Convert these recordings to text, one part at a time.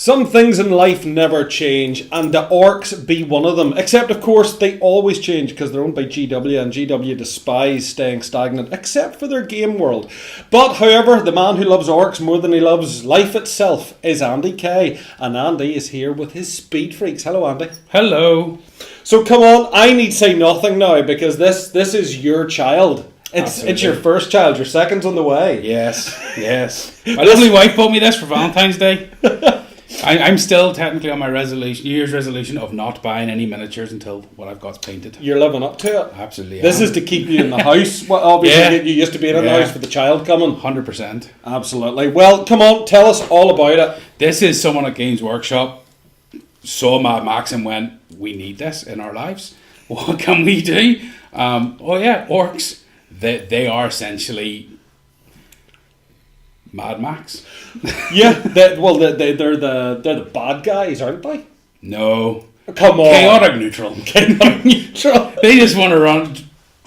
Some things in life never change, and the orks be one of them. Except, of course, they always change because they're owned by GW, and GW despise staying stagnant, except for their game world. But, however, the man who loves orks more than he loves life itself is Andy Kay, and Andy is here with his Speed Freaks. Hello, Andy. Hello. So, come on, I need say nothing now because this is your child. It's your first child. Your second's on the way. Yes. My lovely wife bought me this for Valentine's Day. I'm still technically on my New Year's resolution of not buying any miniatures until what I've got painted. You're living up to it. Absolutely. This is to keep you in the house. Well, obviously, you used to be in the house for the child coming. 100%. Absolutely. Well, come on, tell us all about it. This is someone at Games Workshop saw Mad Max and went, we need this in our lives. What can we do? Orcs. They are essentially Mad Max. Yeah, they're the bad guys, aren't they? No. Come on. Chaotic neutral. They just want to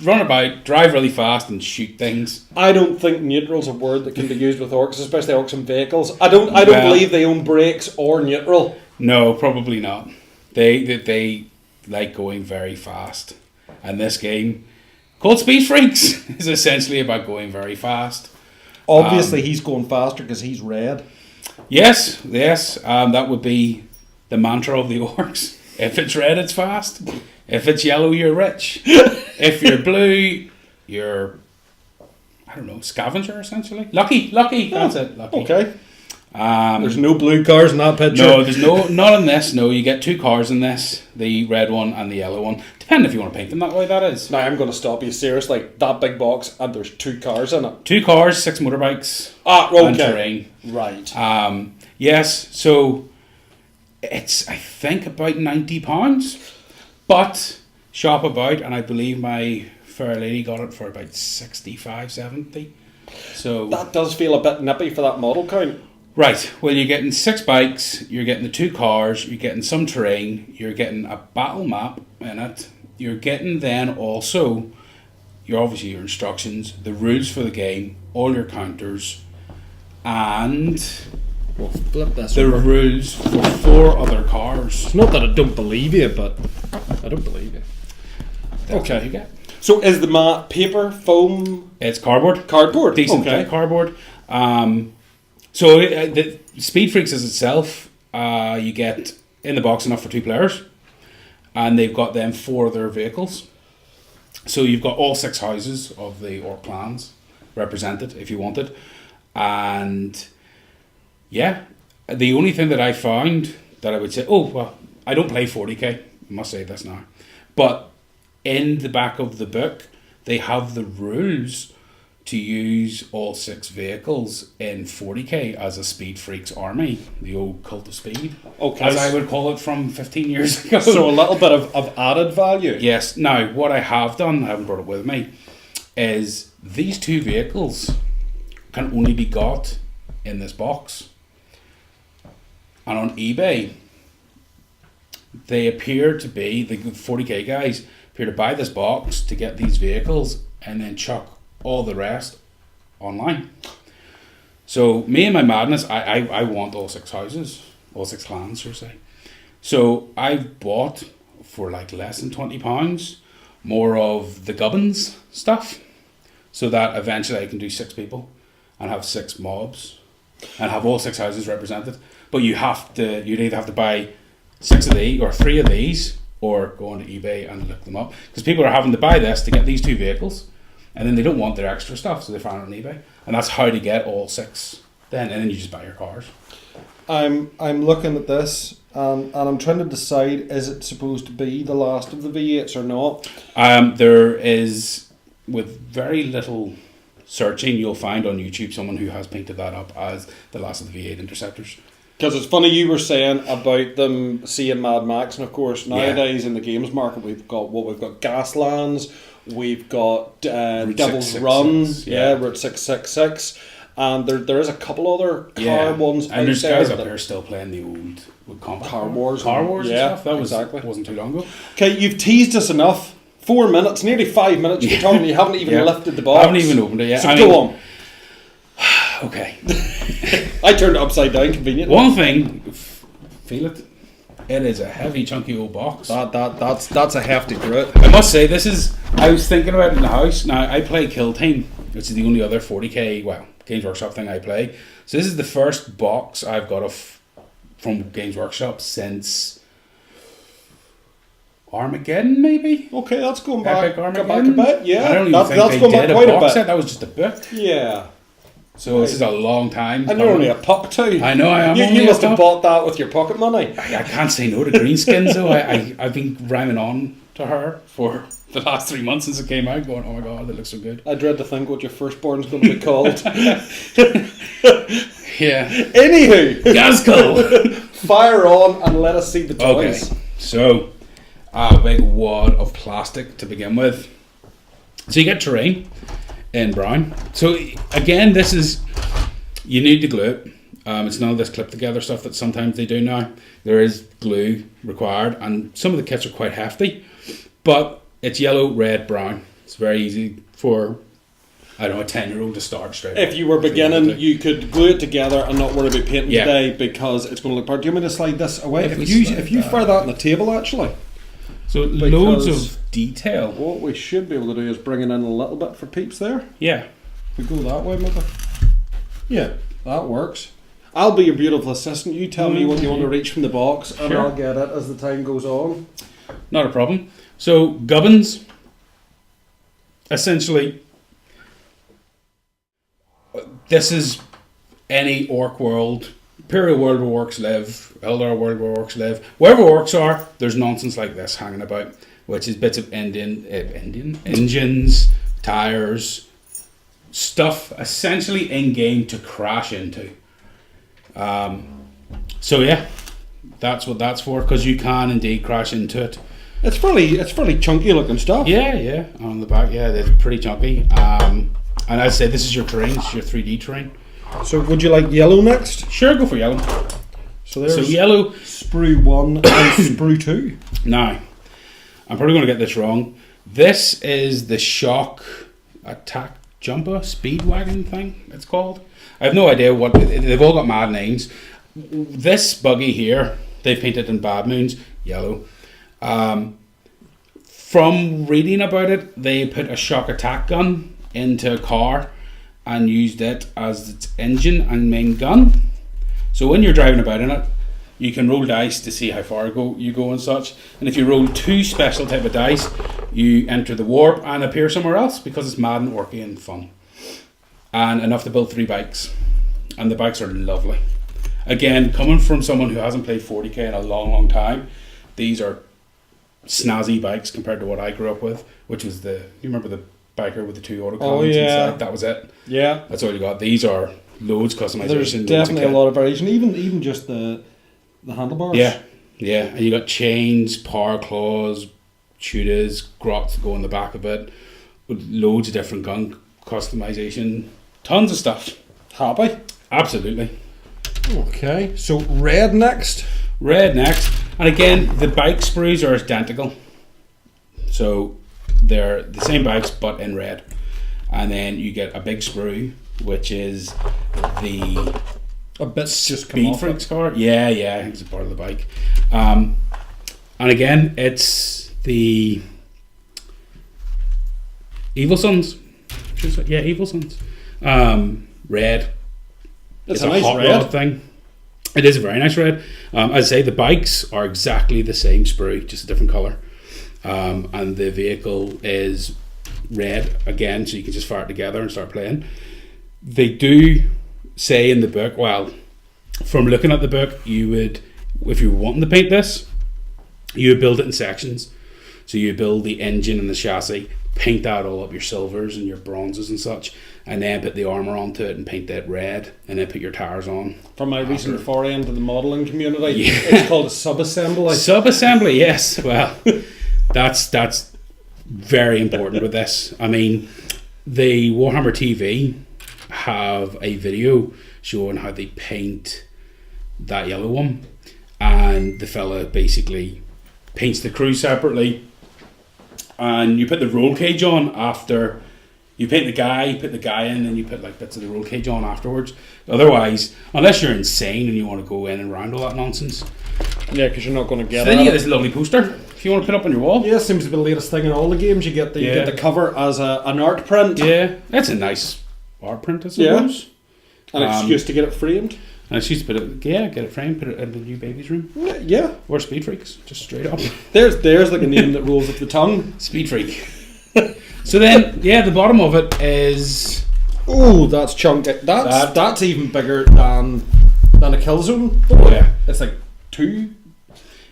run about, drive really fast, and shoot things. I don't think neutral's a word that can be used with orcs, especially orcs and vehicles. I don't believe they own brakes or neutral. No, probably not. They like going very fast, and this game, called Speed Freaks, is essentially about going very fast. Obviously, he's going faster because he's red. Yes. That would be the mantra of the orcs. If it's red, it's fast. If it's yellow, you're rich. If you're blue, you're, I don't know, scavenger, essentially. Lucky. That's it. Lucky. Okay. There's no blue cars in that picture. No, there's not in this. No, you get 2 cars in this, the red one and the yellow one. Depending if you want to paint them that way, that is. Now I'm going to stop you. Seriously, that big box and there's 2 cars in it. 2 cars, 6 motorbikes, okay. and terrain. Right. Yes. So it's, I think, about £90, but shop about, and I believe my fair lady got it for about 65, 70. So that does feel a bit nippy for that model count. Right, well, you're getting 6 bikes, you're getting the 2 cars, you're getting some terrain, you're getting a battle map in it, you're getting then also, your instructions, the rules for the game, all your counters, and we'll flip this the over. Rules for 4 other cars. It's not that I don't believe you, but I don't believe you. That's okay. what you get. So is the map paper, foam? It's cardboard. Cardboard, decent thick cardboard. So the Speed Freaks is itself, you get in the box enough for 2 players, and they've got them 4 other vehicles. So you've got all 6 houses of the orc clans represented if you wanted. And yeah, the only thing that I found that I would say, I don't play 40k, I must say this now, but in the back of the book they have the rules to use all 6 vehicles in 40k as a Speed Freaks army, the old cult of speed, as I would call it from 15 years ago. So a little bit of added value. Yes. Now, what I have done, I haven't brought it with me, is these 2 vehicles can only be got in this box. And on eBay, they appear to be, the 40k guys appear to buy this box to get these vehicles and then chuck all the rest online. So me and my madness, I want all 6 houses, all 6 clans, per se. So I've bought for like less than £20 more of the gubbins stuff, so that eventually I can do 6 people and have 6 mobs and have all 6 houses represented. But you'd either have to buy 6 of these or 3 of these, or go onto eBay and look them up, because people are having to buy this to get these 2 vehicles. And then they don't want their extra stuff, so they find it on eBay. And that's how to get all 6 then. And then you just buy your cars. I'm looking at this, and I'm trying to decide, is it supposed to be the last of the V8s or not? There is, with very little searching, you'll find on YouTube someone who has painted that up as the last of the V8 Interceptors. Because it's funny you were saying about them seeing Mad Max, and of course nowadays in the games market we've got Gaslands, we've got Devil's Run, Route 666, and there is a couple other car ones. And there's guys up here still playing the old Car Wars and stuff. That wasn't too long ago. Okay, you've teased us enough. 4 minutes, nearly 5 minutes. You're talking. You haven't even lifted the box. I haven't even opened it yet. So go on. Okay. I turned it upside down conveniently. One thing Feel it. It is a heavy, chunky old box. That's a hefty grit. I must say, I was thinking about it in the house. Now, I play Kill Team, which is the only other 40k, Games Workshop thing I play. So this is the first box I've got from Games Workshop since Armageddon, maybe? Okay, that's going back, Epic Armageddon. Armageddon? Back a bit, yeah. I don't even that's think going they back did quite a a box bit. set. That was just a book. Yeah. So this is a long time. And you're only a pup too. I know I am. You must have bought that with your pocket money. I can't say no to Greenskins though. I've been rhyming on to her for the last 3 months since it came out, going, oh my god, that looks so good. I dread to think what your firstborn's going to be called. Yeah. Anywho, Gaskell. fire on and let us see the toys. Okay, so a big wad of plastic to begin with. So you get terrain in brown. So again, you need to glue it. It's none of this clip together stuff that sometimes they do now. There is glue required, and some of the kits are quite hefty, but it's yellow, red, brown. It's very easy for, I don't know, a 10-year-old to start straight. If you were beginning, you could glue it together and not worry about painting Yeah. today, because it's going to look bad. Do you want me to slide this away? If we If you slide fire that on the table, actually, So Because- loads of detail. what we should be able to do is bring it in a little bit for peeps there. Yeah. If we go that way, maybe. Yeah, that works. I'll be your beautiful assistant. You tell me what you want to reach from the box, and Sure. I'll get it as the time goes on. Not a problem. So gubbins, essentially, this is any orc world, Imperial world where orcs live, Eldar world where orcs live. Wherever orcs are, there's nonsense like this hanging about, which is bits of engines, tires, stuff essentially in game to crash into. So yeah, that's what that's for, because you can indeed crash into it. It's fairly chunky looking stuff. Yeah, on the back, yeah, it's pretty chunky. And I'd say this is your terrain, this is your 3D terrain. So would you like yellow next? Sure, go for yellow. So there's So yellow. sprue 1 and sprue 2. Now, I'm probably going to get this wrong. This is the shock attack jumper speedwagon thing, it's called. I have no idea what, they've all got mad names. This buggy here, they've painted in Bad Moons, yellow. From reading about it, they put a shock attack gun into a car and used it as its engine and main gun. So when you're driving about in it, you can roll dice to see how far you go and such. And if you roll 2 special type of dice, you enter the warp and appear somewhere else, because it's mad and orky and fun. And enough to build 3 bikes. And the bikes are lovely. Again, coming from someone who hasn't played 40k in a long time, these are snazzy bikes compared to what I grew up with, which was you remember the biker with the 2 autocons inside? That was it. Yeah. That's all you got. These are loads customization. There's definitely a lot of variation, even just the handlebars. Yeah, and you got chains, power claws, shooters, grots that go on the back of it, with loads of different gun customization, tons of stuff. Happy? Absolutely. Okay, so red next. Red next, and again the bike sprues are identical, so they're the same bikes but in red. And then you get a big sprue, which is the A bit just come Speed off Freaks it. car. Yeah, I think it's a part of the bike. And again, it's the Evil Sons. Yeah, Evil Sons. Red. It's a a nice hot red. rod thing. It is a very nice red. As I say, the bikes are exactly the same sprue, just a different colour. And the vehicle is red again, so you can just fire it together and start playing. They do say in the book, well, from looking at the book, you would, if you were wanting to paint this, you would build it in sections. So you build the engine and the chassis, paint that all up, your silvers and your bronzes and such, and then put the armour onto it and paint that red, and then put your tires on. From my recent foray into the modelling community, Yeah. it's called a sub-assembly. Sub-assembly, yes. Well, that's very important with this. I mean, the Warhammer TV have a video showing how they paint that yellow one, and the fella basically paints the crew separately, and you put the roll cage on after you paint the guy, you put the guy in, and you put like bits of the roll cage on afterwards. Otherwise, unless you're insane and you want to go in and round all that nonsense, Yeah, because you're not going to get So then it. you get this lovely poster if you want to put up on your wall. Yeah, seems to be the latest thing in all the games. You get the cover as an art print. Yeah, that's a nice art print, I suppose. An excuse to get it framed. An excuse to put it, get it framed, put it in the new baby's room. Yeah. Or Speed Freaks, just straight up. There's like a name that rolls off the tongue. Speed Freak. So then, the bottom of it is... Oh, that's chunky. That's even bigger than a Killzone. Yeah. It's like 2.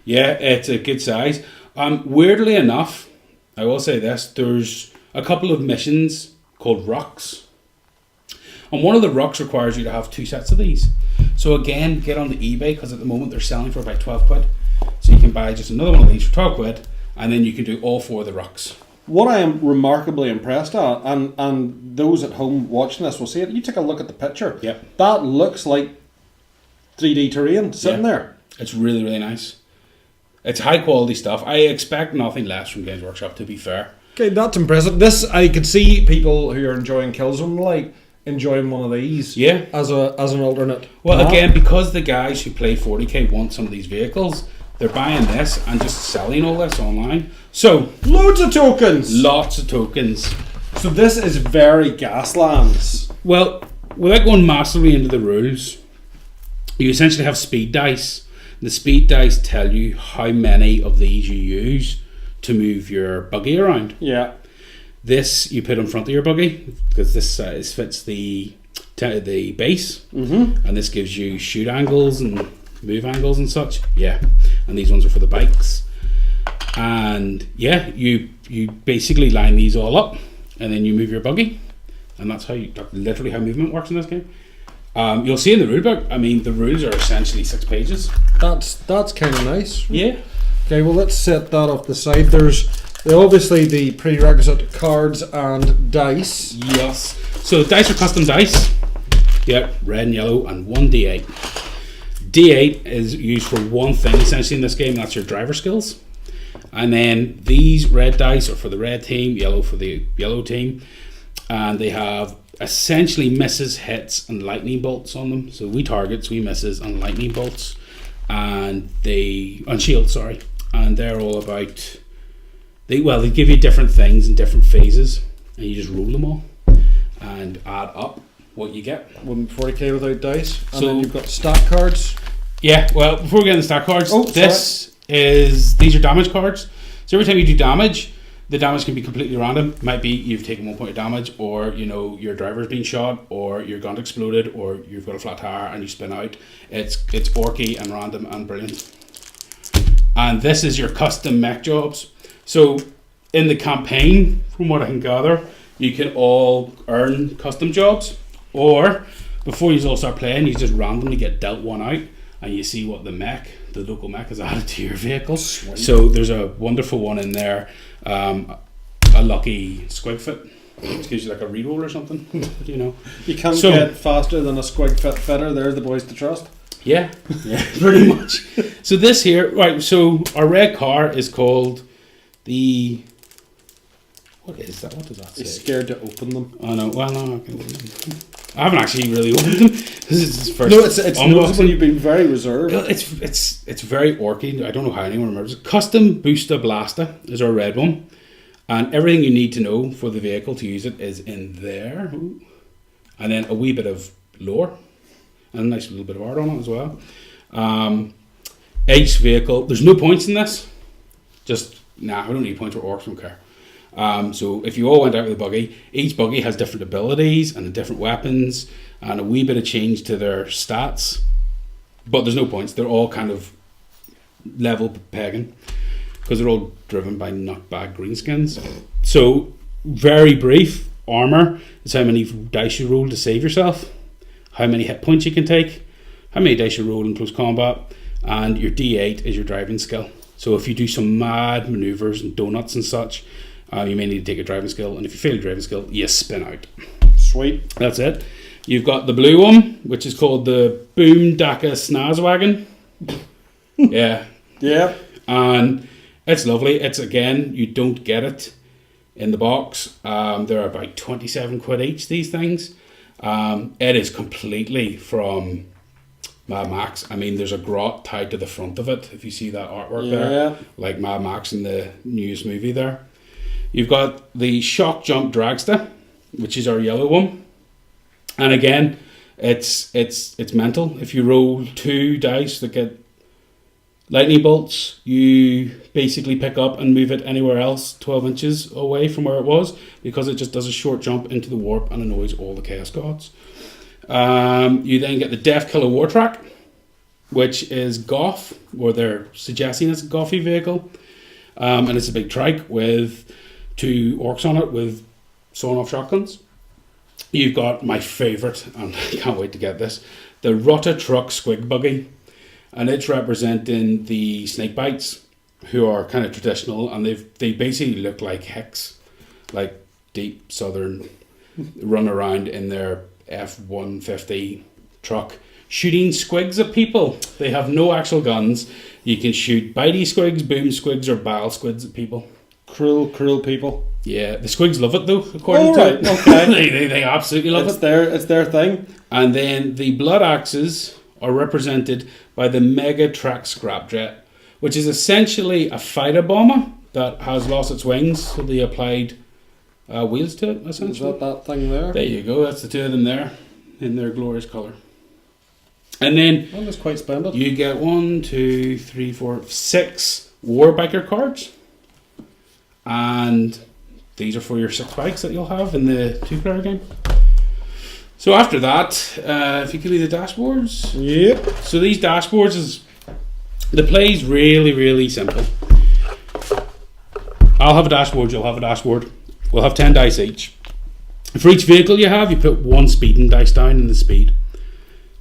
Yeah, it's a good size. Weirdly enough, I will say this, there's a couple of missions called rucks. And one of the rucks requires you to have 2 sets of these. So again, get on the eBay, because at the moment they're selling for about 12 quid. So you can buy just another one of these for 12 quid, and then you can do all 4 of the rucks. What I am remarkably impressed at, and those at home watching this will see it, you take a look at the picture. Yep. That looks like 3D terrain sitting there. It's really, really nice. It's high quality stuff. I expect nothing less from Games Workshop, to be fair. Okay, that's impressive. This, I could see people who are enjoying Killzone enjoying one of these. Yeah. As an alternate. Well, again, because the guys who play 40k want some of these vehicles, they're buying this and just selling all this online. So, loads of tokens. Lots of tokens. So this is very Gaslands. Well, without going massively into the rules, you essentially have speed dice. The speed dice tell you how many of these you use to move your buggy around. Yeah. This you put in front of your buggy because this size fits the base, and this gives you shoot angles and move angles and such. Yeah, and these ones are for the bikes. And yeah, you basically line these all up, and then you move your buggy, and that's literally how movement works in this game. You'll see in the rulebook. I mean, the rules are essentially 6 pages. That's kind of nice. Yeah. Okay, well let's set that off the side. There's obviously the prerequisite cards and dice. Yes. So dice are custom dice. Yeah, red and yellow, and 1 D8. D8 is used for one thing essentially in this game, and that's your driver skills. And then these red dice are for the red team, yellow for the yellow team, and they have essentially misses, hits, and lightning bolts on them. So we targets, we misses, and lightning bolts, and shields, sorry, and they're all about. They give you different things in different phases, and you just roll them all and add up what you get. 40k without dice. And So then you've got stat cards. Yeah, well, before we get into stat cards, these are damage cards. So every time you do damage, the damage can be completely random. It might be you've taken 1 point of damage, or your driver's been shot, or your gun exploded, or you've got a flat tire and you spin out. It's orky and random and brilliant. And this is your custom mech jobs. So in the campaign, from what I can gather, you can all earn custom jobs, or before you all start playing, you just randomly get dealt one out, and you see what the local mech has added to your vehicle. Sweet. So there's a wonderful one in there, a lucky squig fit, which gives you like a reroll or something. You can't get faster than a squig fit fitter. There's the boys to trust. Yeah, pretty much. So this here, right? So our red car is called the. What is that? What does that say? He's scared to open them. Oh no! Well, no, I haven't actually really opened them. This is his first. No, it's noticeable. You've been very reserved. It's very orky. I don't know how anyone remembers it. Custom Booster Blaster is our red one, and everything you need to know for the vehicle to use it is in there. And then a wee bit of lore, and a nice little bit of art on it as well. Each vehicle, there's no points in this. We don't need points, or orcs don't care. So if you all went out with a buggy, each buggy has different abilities and different weapons and a wee bit of change to their stats, but there's no points. They're all kind of level pegging because they're all driven by nutbag greenskins. So very brief, armor is how many dice you roll to save yourself, how many hit points you can take, how many dice you roll in close combat, and your D8 is your driving skill. So if you do some mad maneuvers and donuts and such, you may need to take a driving skill, and if you fail a driving skill, you spin out. Sweet. That's it. You've got the blue one, which is called the Boom Daka Snazwagon. Yeah. Yeah. And it's lovely. It's, again, you don't get it in the box. They're about 27 quid each, these things. It is completely from Mad Max. I mean, there's a grot tied to the front of it, if you see that artwork there. Like Mad Max in the newest movie there. You've got the Shock Jump Dragster, which is our yellow one. And again, it's mental. If you roll 2 dice that get lightning bolts, you basically pick up and move it anywhere else 12 inches away from where it was, because it just does a short jump into the warp and annoys all the Chaos Gods. You then get the Death Killer War Track, which is Goth, or they're suggesting it's a Gothy vehicle. And it's a big trike with 2 orks on it with sawn off shotguns. You've got my favourite, and I can't wait to get this, the Rotta Truck Squig Buggy. And it's representing the Snakebites, who are kind of traditional, and they basically look like Hicks, like deep southern, run around in their F-150 truck, shooting squigs at people. They have no actual guns. You can shoot bitey squigs, boom squigs, or bile squids at people. Cruel people. Yeah, the squigs love it though, according to it. Okay. they absolutely love it. It's their thing. And then the Blood Axes are represented by the Mega Track Scrapjet, which is essentially a fighter bomber that has lost its wings, so they applied wheels to it, essentially. Is that thing there? There you go, that's the 2 of them there, in their glorious colour. And then that's quite splendid. You get 1, 2, 3, 4, 6 War Biker cards. And these are for your 6 bikes that you'll have in the 2-player game. So after that, if you give me the dashboards. Yep. So these dashboards the play's really, really simple. I'll have a dashboard, you'll have a dashboard. We'll have 10 dice each. For each vehicle you have, you put 1 speeding dice down in the speed.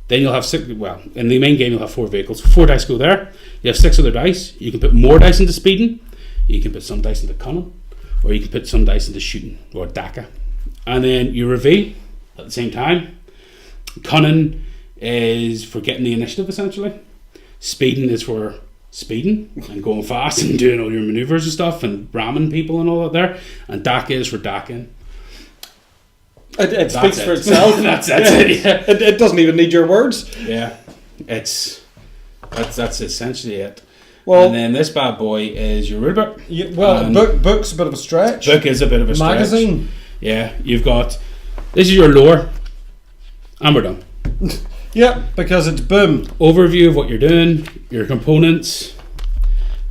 Then you'll have 6, well, in the main game you'll have 4 vehicles. 4 dice go there. You have 6 other dice. You can put more dice into speeding. You can put some dice into cunning. Or you can put some dice into shooting, or DACA. And then you reveal at the same time. Cunning is for getting the initiative, essentially. Speeding is for speeding and going fast and doing all your maneuvers and stuff and ramming people and all that there. And DACA is for DACing. It speaks for itself. That's it. Yeah. It doesn't even need your words. Yeah, that's essentially it. Well, and then this bad boy is your rulebook. Book's a bit of a stretch. Book is a bit of a stretch. Magazine. Yeah, you've got, this is your lore, and we're done. Yeah, because it's boom. Overview of what you're doing, your components,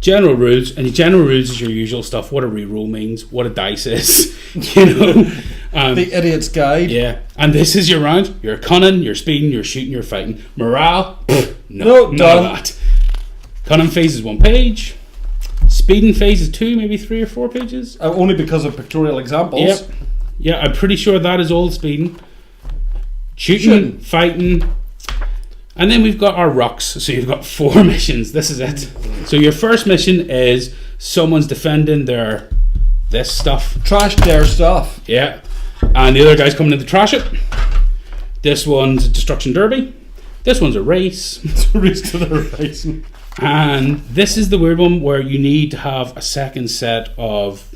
general rules, and your general rules is your usual stuff. What a reroll means, what a dice is, the idiot's guide. Yeah, and this is your round. You're cunning, you're speeding, you're shooting, you're fighting. Morale, no, none of that. Cunning phase is 1 page. Speeding phase is 2, maybe 3 or 4 pages. Only because of pictorial examples. Yep. Yeah, I'm pretty sure that is all speeding. Shooting, fighting. And then we've got our rocks. So you've got 4 missions. This is it. So your first mission is someone's defending this stuff. Trash their stuff. Yeah. And the other guy's coming in to trash it. This one's a destruction derby. This one's a race. It's a race to the racing. And this is the weird one where you need to have a second set of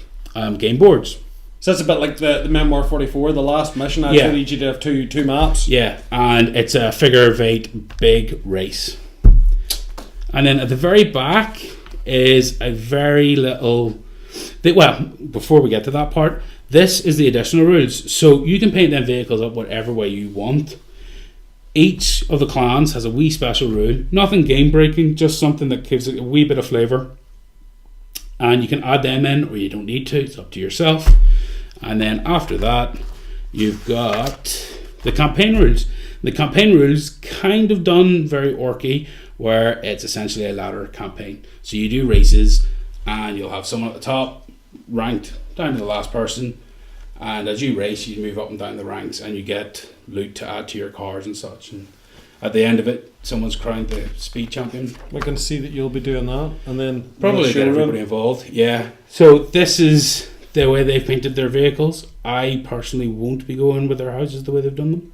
game boards. So it's a bit like the Memoir 44, the last mission. I actually need you to have two maps. Yeah, and it's a figure of 8 big race. And then at the very back is a very little... before we get to that part, this is the additional rules. So you can paint them vehicles up whatever way you want. Each of the clans has a wee special rule. Nothing game breaking, just something that gives it a wee bit of flavour. And you can add them in or you don't need to, it's up to yourself. And then after that, you've got the campaign rules. The campaign rules kind of done very orky, where it's essentially a ladder campaign. So you do races and you'll have someone at the top ranked down to the last person. And as you race, you move up and down the ranks and you get loot to add to your cars and such. And at the end of it, someone's crowned the speed champion. We can see that you'll be doing that, and then probably get everybody involved. Yeah. So this is the way they've painted their vehicles. I personally won't be going with their houses the way they've done them.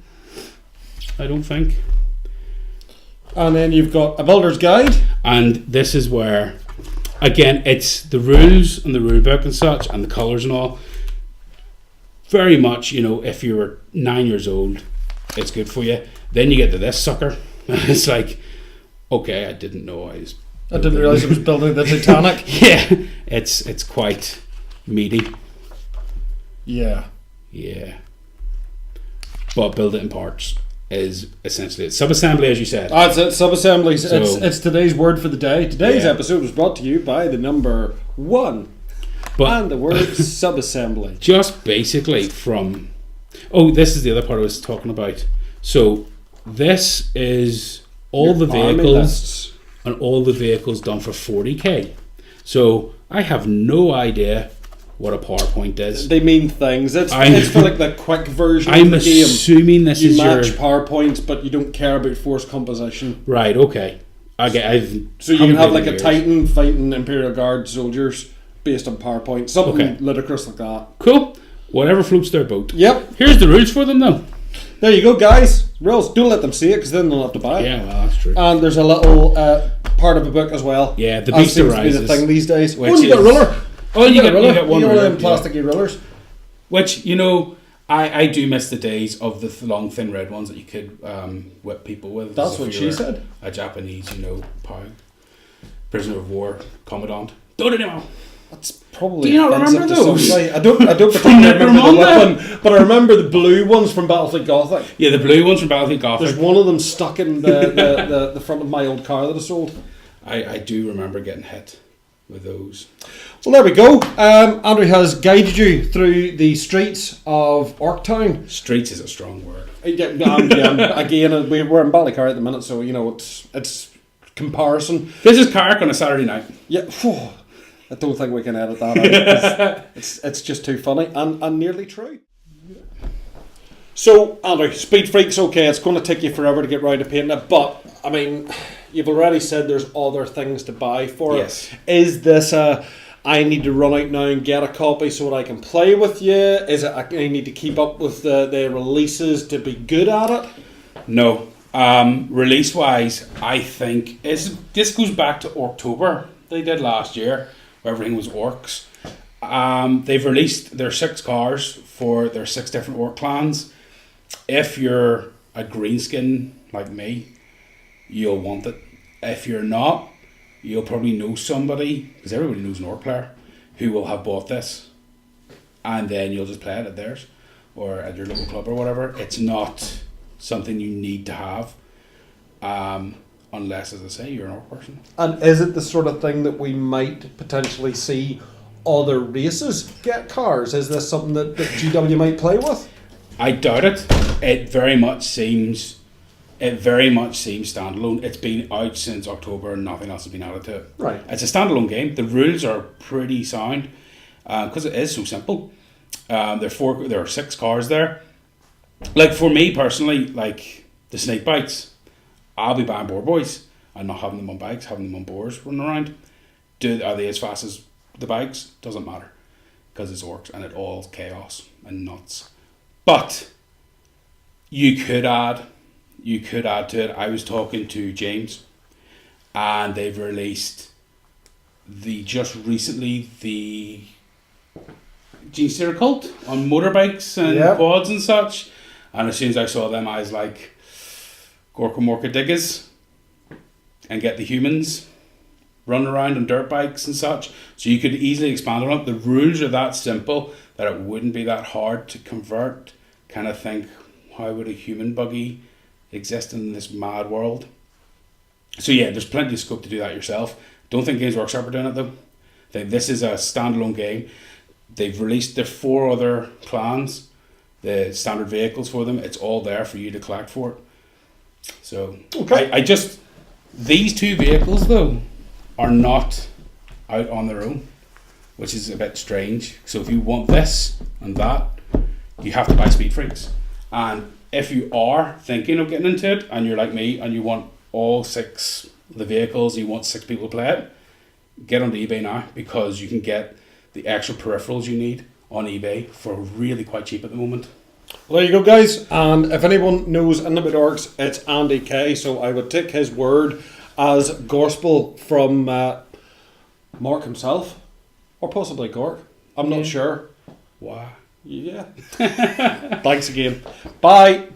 I don't think. And then you've got a builder's guide. And this is where, again, it's the rules and the rule book and such, and the colours and all. Very much, if you were 9 years old, it's good for you. Then you get to this sucker, It's like, okay, I didn't know I was. I didn't realise it was building the Titanic. Yeah, it's quite meaty. Yeah. Yeah. But build it in parts is essentially it. Subassembly, as you said. That's it, sub-assemblies. So- It's today's word for the day. Today's Yeah. episode was brought to you by the number 1 But and the word subassembly. just basically from... Oh, this is the other part I was talking about. So this is all the Army vehicles lists. and all the vehicles done for 40k. So I have no idea what a PowerPoint is. They mean things. It's for like the quick version I'm of the game. assuming this You is match your... PowerPoints, but you don't care about force composition. Right, okay. So you can have like a Titan fighting Imperial Guard soldiers based on PowerPoint. Something Okay. ludicrous like that. Cool. Whatever floats their boat. Yep. Here's the rules for them, though. There you go, guys. Rules. Don't let them see it because then they'll have to buy it. Yeah, well, that's true. And there's a little part of a book as well. Yeah, the As Beast seems to be the Arises, thing these days. which Oh, you got a is- ruler. Oh, you got a ruler. you get one You got ruler, one of them plasticky rulers. Which, you know, I do miss the days of the long, thin red ones that you could whip people with. That's as what if she you were said. A Japanese, prisoner of war, commandant. Don't anymore. That's probably Do you not offensive remember to those? somebody. I don't particularly remember the Necromunda? weapon, but I remember the blue ones from Battlefield Gothic. Yeah, the blue ones from Battlefield Gothic. There's one of them stuck in the front of my old car that I sold. I do remember getting hit with those. Well, there we go. Andrew has guided you through the streets of Orktown. Streets is a strong word. Again, we're in Ballycar at the minute, so you know it's comparison. This is Carrick on a Saturday night. Yeah, phew, I don't think we can edit that out. It's just too funny and nearly true. So, Andrew, Speed Freaks, okay, it's going to take you forever to get round to painting it, but, I mean, you've already said there's other things to buy for Yes. it. Is this I need to run out now and get a copy so that I can play with you? Is it I need to keep up with the releases to be good at it? No. Release wise, I think this goes back to October. They did last year, where everything was orcs. They've released their 6 cars for their 6 different orc clans. If you're a greenskin like me, you'll want it. If you're not, you'll probably know somebody, because everybody knows an orc player, who will have bought this. And then you'll just play it at theirs, or at your local club or whatever. It's not something you need to have, unless, as I say, you're an orc person. And is it the sort of thing that we might potentially see other races get cars? Is this something that GW might play with? I doubt it. It very much seems standalone. It's been out since October and nothing else has been added to it. Right. It's a standalone game. The rules are pretty sound because it is so simple. There are 6 cars there. Like for me personally, like the snake bites, I'll be buying boar boys and not having them on bikes, having them on boars running around. Are they as fast as the bikes? Doesn't matter because it's orcs and it all's chaos and nuts. But you could add to it. I was talking to James, and they've released just recently the Gene Steer cult on motorbikes and quads and such. And as soon as I saw them, I was like, Gorka Morka Diggers, and get the humans running around on dirt bikes and such. So you could easily expand on it. The rules are that simple that it wouldn't be that hard to convert. Kind of think, how would a human buggy exist in this mad world? So yeah, there's plenty of scope to do that yourself. Don't think Games Workshop are doing it though. This is a standalone game. They've released their 4 other clans, the standard vehicles for them. It's all there for you to collect for it. So Okay. These 2 vehicles though are not out on their own, which is a bit strange. So if you want this and that, you have to buy Speed Freaks. And if you are thinking of getting into it and you're like me and you want all 6 of the vehicles, you want 6 people to play it, get onto eBay now, because you can get the extra peripherals you need on eBay for really quite cheap at the moment. Well, there you go, guys. And if anyone knows anything about orcs, it's Andy K. So I would take his word as gospel from Mark himself, or possibly Gork. I'm not sure. Wow. Yeah. Thanks again. Bye.